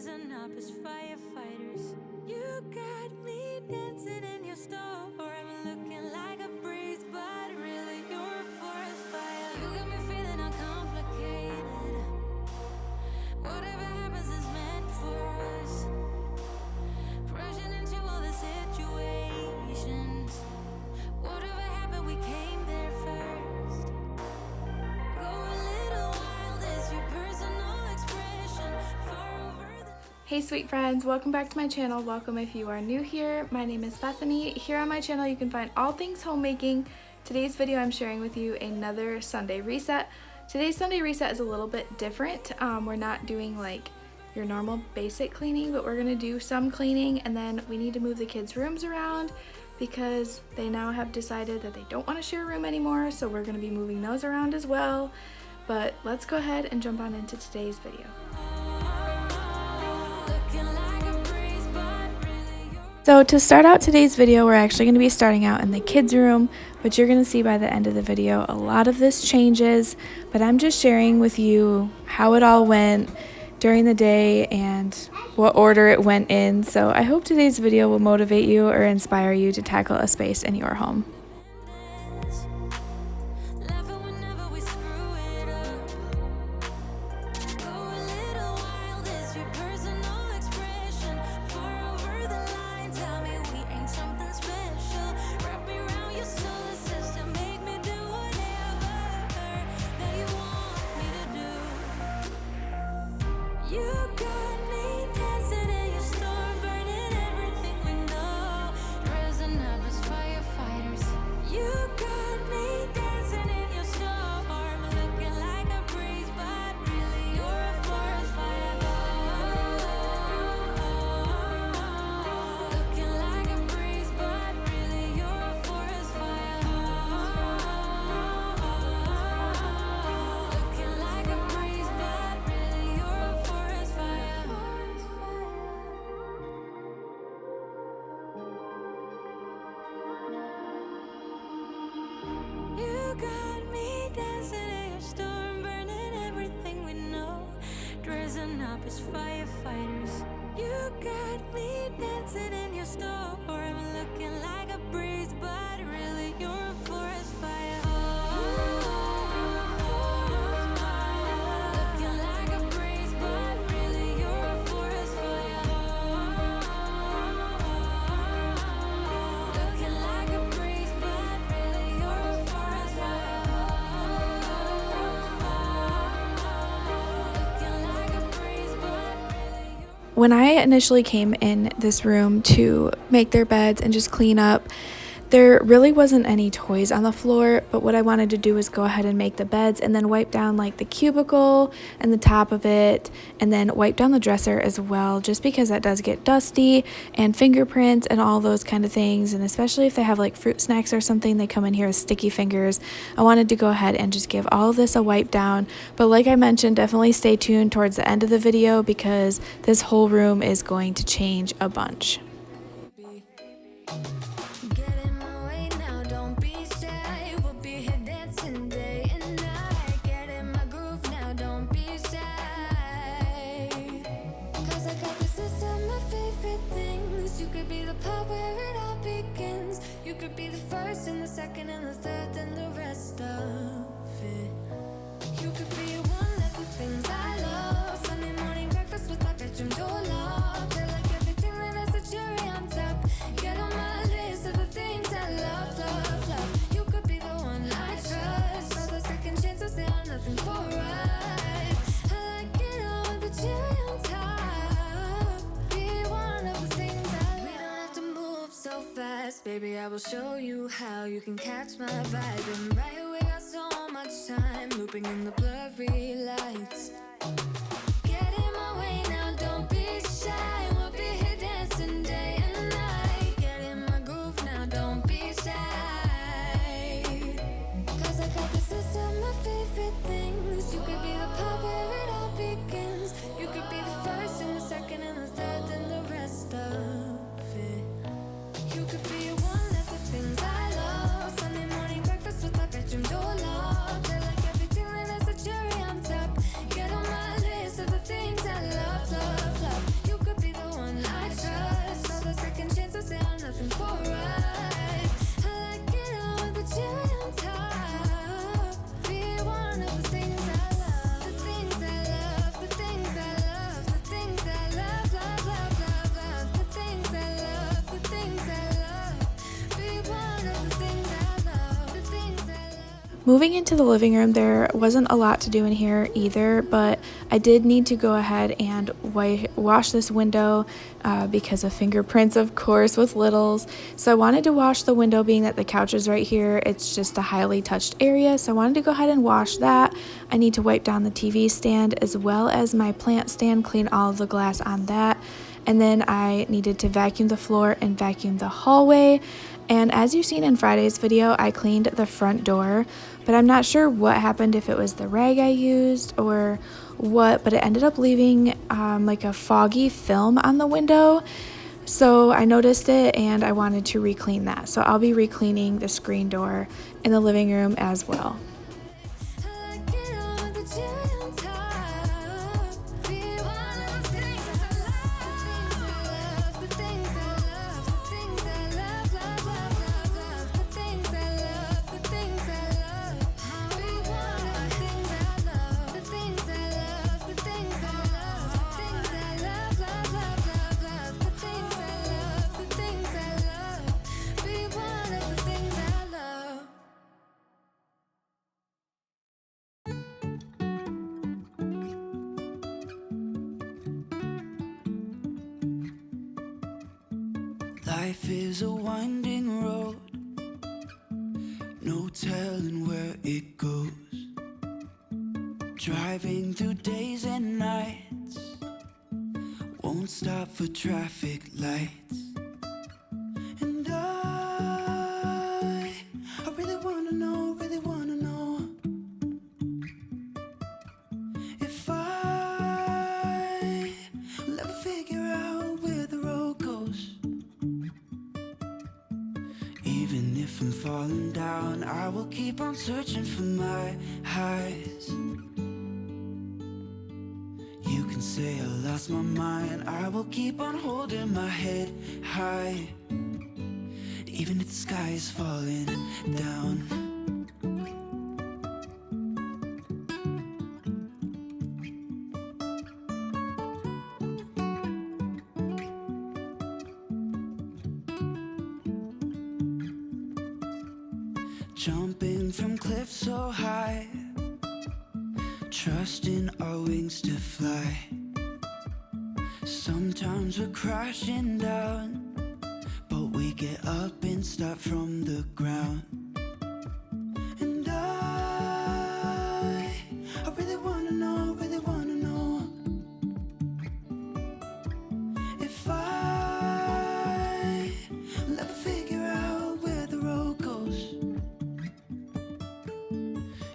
dressing up as firefighters. You got me dancing in your storm, looking like a breeze, but really you're a forest fire. You got me feeling uncomplicated. Whatever happens is meant for us. Rushing into all the situations. Whatever happened, we came there first. Go a little wild is your personal expression. Far over the... Hey sweet friends, welcome back to my channel. Welcome if you are new here. My name is Bethany. Here on my channel you can find all things homemaking. Today's video I'm sharing with you another Sunday reset. Today's Sunday reset is a little bit different. We're not doing like your normal basic cleaning, but we're gonna do some cleaning, and then we need to move the kids' rooms around because they now have decided that they don't want to share a room anymore, so we're gonna be moving those around as well. But let's go ahead and jump on into today's video. So to start out today's video, we're actually going to be starting out in the kids' room, but you're going to see by the end of the video a lot of this changes, but I'm just sharing with you how it all went during the day and what order it went in. So I hope today's video will motivate you or inspire you to tackle a space in your home. As firefighters, you got me dancing in your storm, looking like a breeze, but really you're a forest fire. Looking like a breeze, but really you're a forest fire. Looking like a breeze, but really you're a forest fire. When I initially came in this room to make their beds and just clean up, there really wasn't any toys on the floor, but what I wanted to do was go ahead and make the beds and then wipe down like the cubicle and the top of it, and then wipe down the dresser as well, just because that does get dusty and fingerprints and all those kind of things, and especially if they have like fruit snacks or something, they come in here with sticky fingers. I wanted to go ahead and just give all of this a wipe down, but like I mentioned, definitely stay tuned towards the end of the video because this whole room is going to change a bunch. Second and the third, then the rest of it. You could be one of the things I love. Sunday morning breakfast with my bedroom door locked. I like everything that has a cherry on top. Get on my list of the things I love, love, love. You could be the one I trust. All the second chances, they are nothing for us. I like it all with the cherry on top. Be one of the things I love. We don't have to move so fast, baby, I will show you how you can catch my vibe. And right away, got so much time looping in the blurry lights. Get in my way now, don't be shy. We'll be here dancing day and night. Get in my groove now, don't be shy. Cause I got this list of my favorite things. You could be the part where it all begins. You could be the first and the second and the third and the rest of it. You could be one of the things I love. Sunday morning breakfast with my bedroom door locked. I like everything that has a cherry on top. Moving into the living room, there wasn't a lot to do in here either, but I did need to go ahead and wash this window because of fingerprints, of course, with littles. So I wanted to wash the window, being that the couch is right here. It's just a highly touched area, so I wanted to go ahead and wash that. I need to wipe down the TV stand as well as my plant stand, clean all of the glass on that. And then I needed to vacuum the floor and vacuum the hallway. And as you've seen in Friday's video, I cleaned the front door, but I'm not sure what happened, if it was the rag I used or what, but it ended up leaving like a foggy film on the window. So I noticed it and I wanted to re-clean that. So I'll be re-cleaning the screen door in the living room as well. I like it all with the cherry on top. Be one of those things I love. The things I love, the things I love, love, love, love, love. The things I love, the things I love. Be one of the things I love. The things I love, the things I love, the things I love, love, love, love, love. The things I love, the things I love. Be one of the things I love. Life is a winding road, no telling where it goes. Driving through days and nights, won't stop for traffic lights. And I really wanna know if I will ever figure out where the road goes. Even if I'm falling down, I will keep on searching for my highs. You can say I lost my mind, I will keep on holding my head high. Even if the sky is falling down. Jumping from cliffs so high, trusting our wings to fly. Sometimes we're crashing down, but we get up and start from the ground. And I really wanna know if I will ever figure out where the road goes.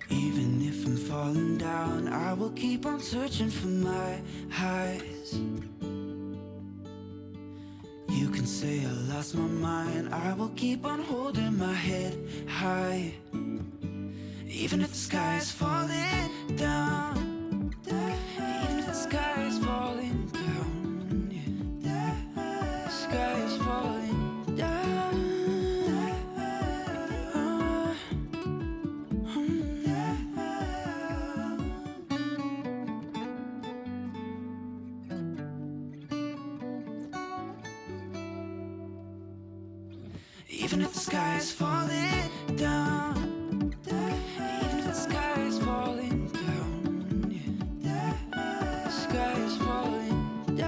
Even if I'm falling down, I will keep on searching for my highs. You can say I lost my mind, I will keep on holding my head high. Even if the sky is falling down, even if the sky is falling down, yeah. The sky is falling down. Even if the sky is falling down, even if the sky is falling down, yeah. The sky is falling down.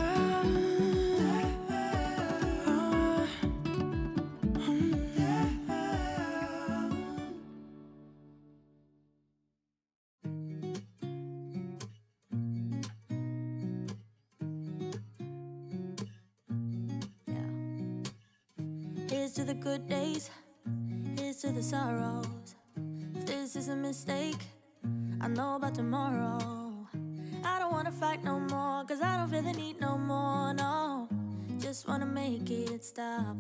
Here's to the good days, here's to the sorrows. If this is a mistake, I know about tomorrow. I don't wanna fight no more, cause I don't feel the need no more, no. Just wanna make it stop.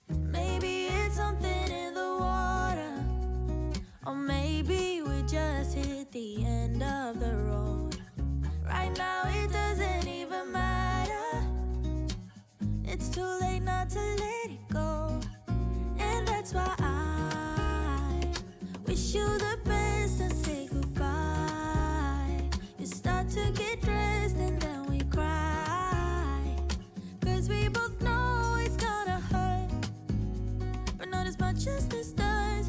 Maybe it's something in the water, or maybe we just hit the end of the road. Right now it doesn't even matter, it's too late not to let it go. And that's why I wish you the best and say goodbye. You start to get dressed and then we cry, cause we both know it's gonna hurt, but not as much as this does.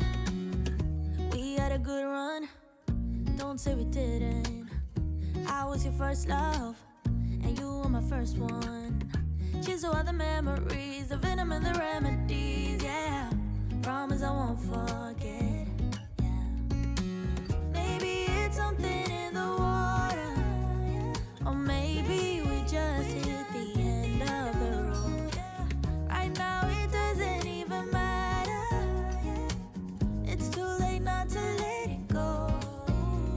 good run. Don't say we didn't. I was your first love, and you were my first one. Cheers to all the memories, the venom and the remedies, yeah. Promise I won't forget, yeah. Maybe it's something in the water, or maybe we just hit the end of the road. Right now it doesn't even matter. It's too late not to let it go.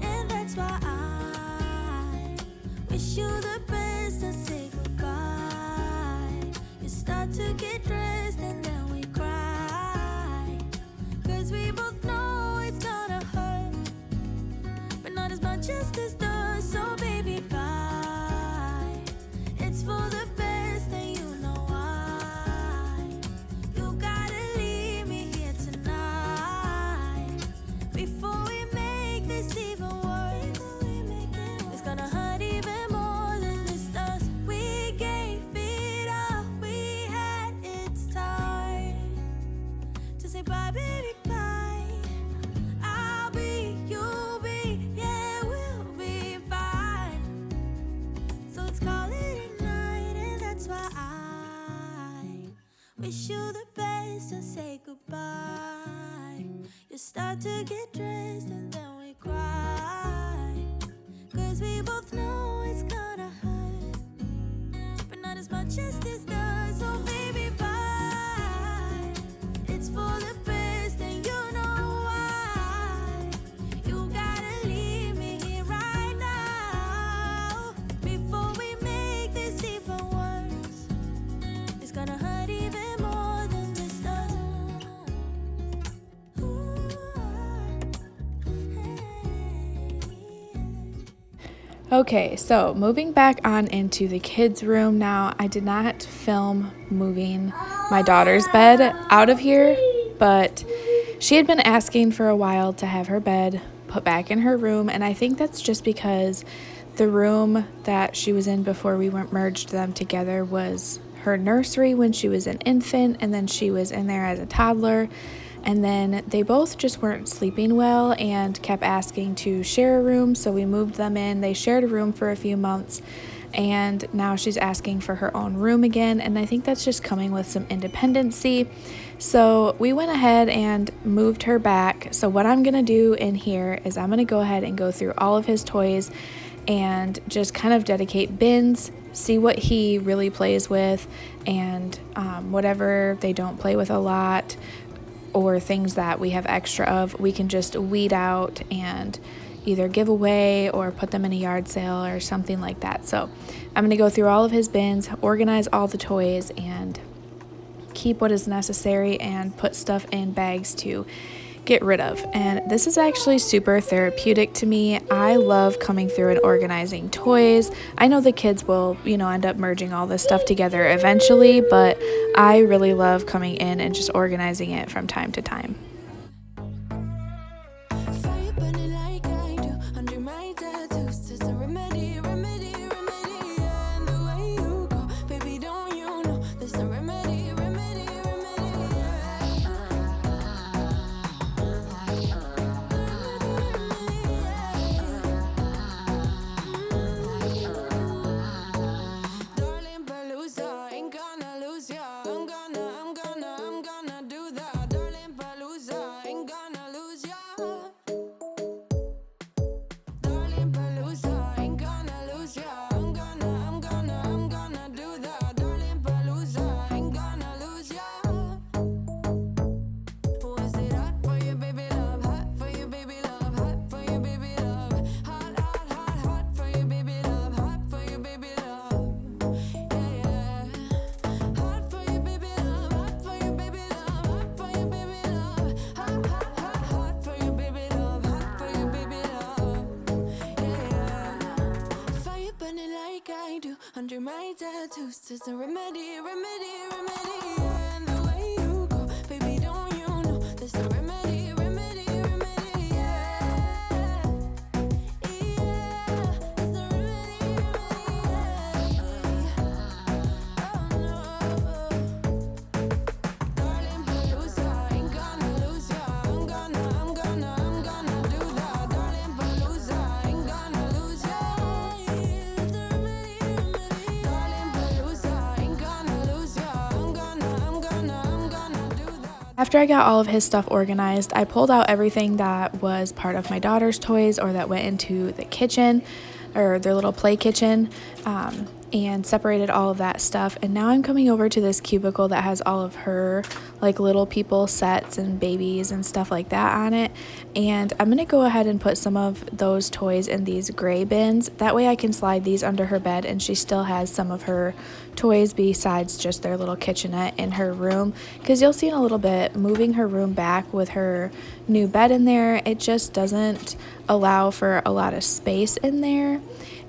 And that's why I wish you the best and say goodbye. You start to get dressed and then we cry, 'cause we both know it's gonna hurt, but not as much as this does. So baby, bye. It's for the best and you know why. You gotta leave me here tonight before we make this even worse. It's gonna hurt even more than this does. We gave it all we had. It's time to say bye, baby, bye. I'll be, you'll be, yeah, we'll be fine. So let's call it a night, and that's why I wish you the best and say goodbye. You start to get dressed and then we cry, 'cause we both know it's gonna hurt, but not as much as this does. So baby, bye. It's for the best and you know why. You gotta leave me here right now before we make this even worse. It's gonna hurt even more than this does. Okay, so moving back on into the kids' room now. I did not film moving my daughter's bed out of here, but she had been asking for a while to have her bed put back in her room, and I think that's just because the room that she was in before we merged them together was her nursery when she was an infant, and then she was in there as a toddler. And then they both just weren't sleeping well and kept asking to share a room, so we moved them in. They shared a room for a few months, and now she's asking for her own room again, and I think that's just coming with some independency. So we went ahead and moved her back. So what I'm gonna do in here is I'm gonna go ahead and go through all of his toys and just kind of dedicate bins, see what he really plays with, and whatever they don't play with a lot, or things that we have extra of, we can just weed out and either give away or put them in a yard sale or something like that. So I'm going to go through all of his bins, organize all the toys, and keep what is necessary and put stuff in bags to get rid of. And this is actually super therapeutic to me. I love coming through and organizing toys. I know the kids will, end up merging all this stuff together eventually, but I really love coming in and just organizing it from time to time. Fire burning like I do under my tattoos. It's a remedy, remedy, remedy. And the way you go, baby, don't you know there's a remedy, remedy, remedy. Darling Palooza, ain't gonna lose ya. I'm gonna do that. Darling Palooza, ain't gonna lose ya. Darling Palooza, ain't gonna lose ya. I'm gonna do that. Darling Palooza, ain't gonna lose ya. Was it hot for you, baby love? Hot for you, baby love. Hot for you, baby love. Hot, hot, hot, hot for you, baby love. Hot for you, baby love. Yeah, yeah. Hot for you, baby love. Hot for you, baby love. Hot for you, baby love. Hot, hot, hot, hot for you, baby love. Hot for you, baby love. Yeah, yeah. Fire burning like I do under my tattoos. It's a remedy, remedy, remedy. And the way you go, baby, don't you know there's a remedy, remedy, remedy. Yeah, yeah. There's a remedy, remedy. Oh no. Darling Palooza, ain't gonna lose ya. I'm gonna do After I got all of his stuff organized, I pulled out everything that was part of my daughter's toys or that went into the kitchen or their little play kitchen, and separated all of that stuff. And now I'm coming over to this cubicle that has all of her like little people sets and babies and stuff like that on it. And I'm gonna go ahead and put some of those toys in these gray bins. That way I can slide these under her bed and she still has some of her toys besides just their little kitchenette in her room. Because you'll see in a little bit, moving her room back with her new bed in there, it just doesn't allow for a lot of space in there.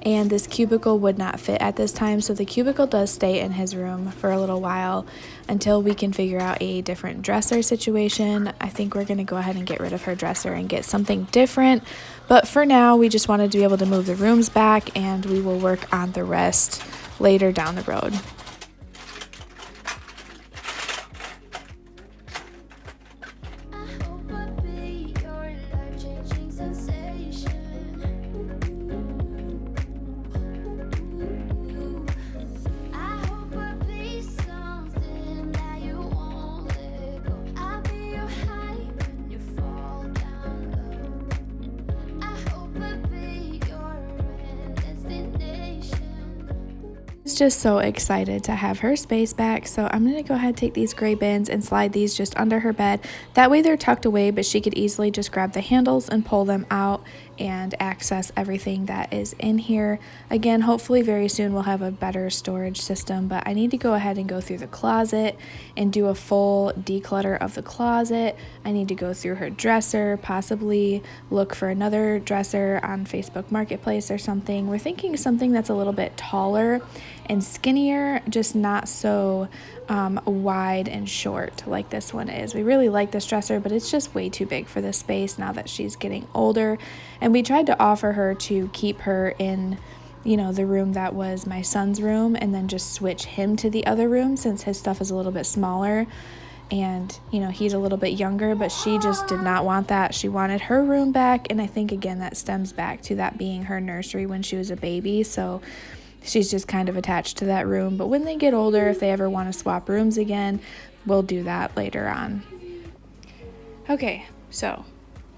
And this cubicle would not fit at this time, so the cubicle does stay in his room for a little while until we can figure out a different dresser situation. I think we're going to go ahead and get rid of her dresser and get something different, but for now we just wanted to be able to move the rooms back, and we will work on the rest later down the road. I hope I'll be your life-changing sensation. I hope I'll be something that you won't let go. I'll be your high when you fall down low. I hope I'll be your destination. Just so excited to have her space back, so I'm going to go ahead and take these gray bins and slide these just under her bed. That way they're tucked away, but she could easily just grab the handles and pull them out and access everything that is in here. Again, hopefully very soon we'll have a better storage system, but I need to go ahead and go through the closet and do a full declutter of the closet. I need to go through her dresser, possibly look for another dresser on Facebook Marketplace or something. We're thinking something that's a little bit taller and skinnier, just not so wide and short like this one is. We really like this dresser, but it's just way too big for this space now that she's getting older. And we tried to offer her to keep her in, you know, the room that was my son's room and then just switch him to the other room since his stuff is a little bit smaller and, you know, he's a little bit younger, but she just did not want that. She wanted her room back, and I think again that stems back to that being her nursery when she was a baby, so she's just kind of attached to that room. But when they get older, if they ever want to swap rooms again, we'll do that later on. Okay, so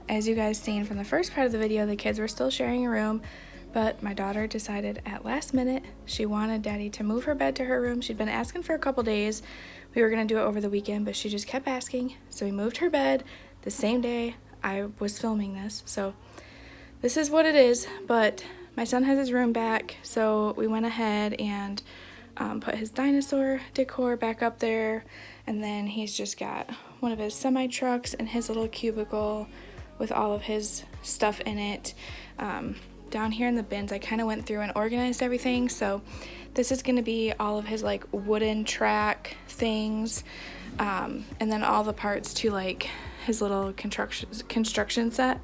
as you guys seen from the first part of the video, the kids were still sharing a room, but my daughter decided at last minute she wanted Daddy to move her bed to her room. She'd been asking for a couple days. We were going to do it over the weekend, but she just kept asking, so we moved her bed the same day I was filming this. So this is what it is, but my son has his room back, so we went ahead and put his dinosaur decor back up there, and then he's just got one of his semi-trucks and his little cubicle with all of his stuff in it. Down here in the bins, I kind of went through and organized everything, so this is going to be all of his like wooden track things, and then all the parts to like his little construction set.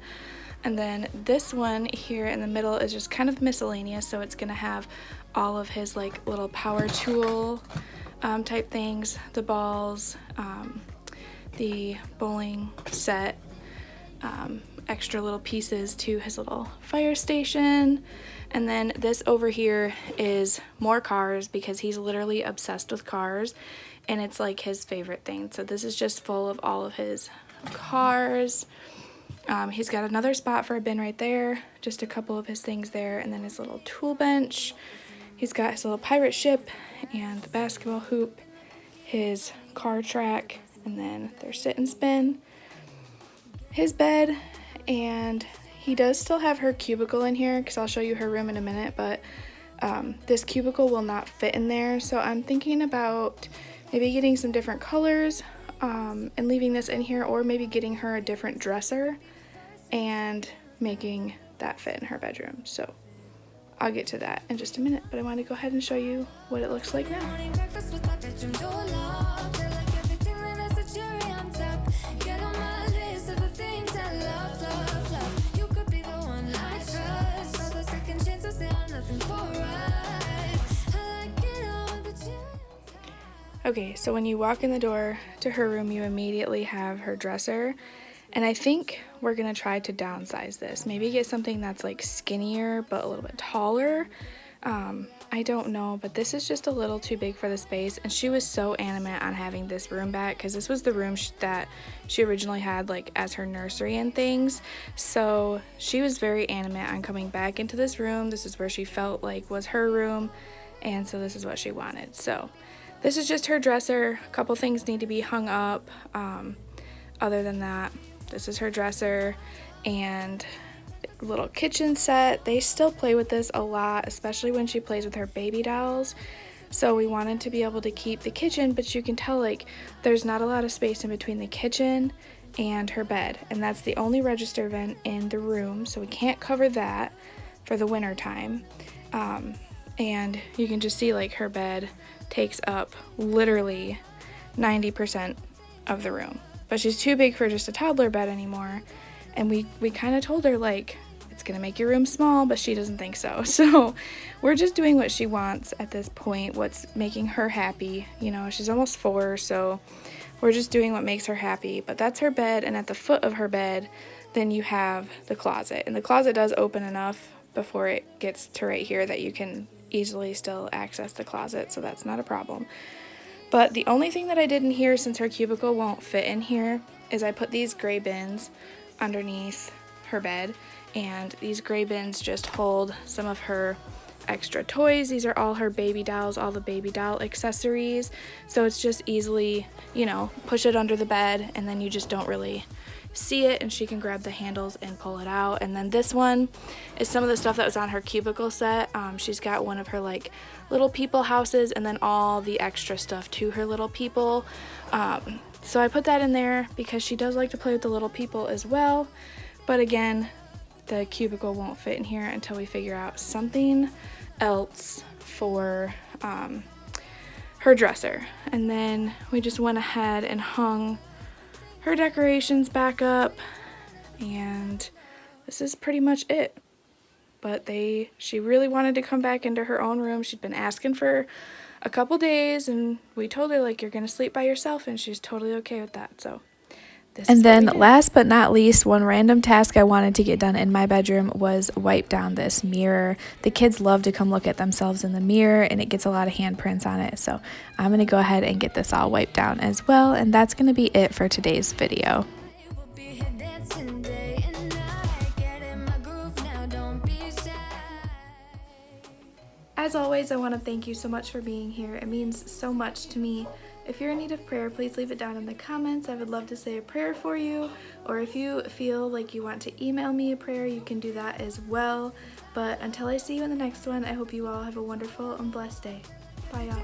And then this one here in the middle is just kind of miscellaneous, so it's gonna have all of his like little power tool type things, the balls, the bowling set, extra little pieces to his little fire station. And then this over here is more cars because he's literally obsessed with cars and it's like his favorite thing. So this is just full of all of his cars. He's got another spot for a bin right there, just a couple of his things there, and then his little tool bench. He's got his little pirate ship and the basketball hoop, his car track, and then their sit and spin, his bed, and he does still have her cubicle in here because I'll show you her room in a minute, but this cubicle will not fit in there, so I'm thinking about maybe getting some different colors and leaving this in here, or maybe getting her a different dresser and making that fit in her bedroom. So I'll get to that in just a minute, but I want to go ahead and show you what it looks like now. Morning breakfast with my bedroom door locked. I like everything that has a cherry on top. Get on my list of the things I love, love, love. You could be the one I trust. All the second chances, they are nothing for us. I like it all with the cherry on top. Okay, so when you walk in the door to her room, you immediately have her dresser. And I think we're going to try to downsize this. Maybe get something that's like skinnier but a little bit taller. I don't know, but this is just a little too big for the space, and she was so animate on having this room back because this was the room that she originally had like as her nursery and things. So she was very animate on coming back into this room. This is where she felt like was her room, and so this is what she wanted. So this is just her dresser. A couple things need to be hung up. Other than that, this is her dresser and little kitchen set. They still play with this a lot, especially when she plays with her baby dolls. So we wanted to be able to keep the kitchen, but you can tell like there's not a lot of space in between the kitchen and her bed, and that's the only register vent in the room, so we can't cover that for the winter time. And you can just see like her bed takes up literally 90% of the room, but she's too big for just a toddler bed anymore. And we kind of told her like it's gonna make your room small, but she doesn't think so. So we're just doing what she wants at this point, what's making her happy. You know, she's almost 4, so we're just doing what makes her happy. But that's her bed, and at the foot of her bed then you have the closet, and the closet does open enough before it gets to right here that you can easily still access the closet, so that's not a problem. But the only thing that I did in here, since her cubicle won't fit in here, is I put these gray bins underneath her bed, and these gray bins just hold some of her extra toys. These are all her baby dolls, all the baby doll accessories, so it's just easily, you know, push it under the bed and then you just don't really see it, and she can grab the handles and pull it out. And then this one is some of the stuff that was on her cubicle set. She's got one of her like little people houses and then all the extra stuff to her little people. So I put that in there because she does like to play with the little people as well. But again, the cubicle won't fit in here until we figure out something else for her dresser. And then we just went ahead and hung her decorations back up, and this is pretty much it. But she really wanted to come back into her own room. She'd been asking for a couple days, and we told her like, you're gonna sleep by yourself, and she's totally okay with that. So and then last but not least, one random task I wanted to get done in my bedroom was wipe down this mirror. The kids love to come look at themselves in the mirror, and it gets a lot of handprints on it. So I'm going to go ahead and get this all wiped down as well. And that's going to be it for today's video. As always, I want to thank you so much for being here. It means so much to me. If you're in need of prayer, please leave it down in the comments. I would love to say a prayer for you, or if you feel like you want to email me a prayer, you can do that as well. But until I see you in the next one, I hope you all have a wonderful and blessed day. Bye, y'all.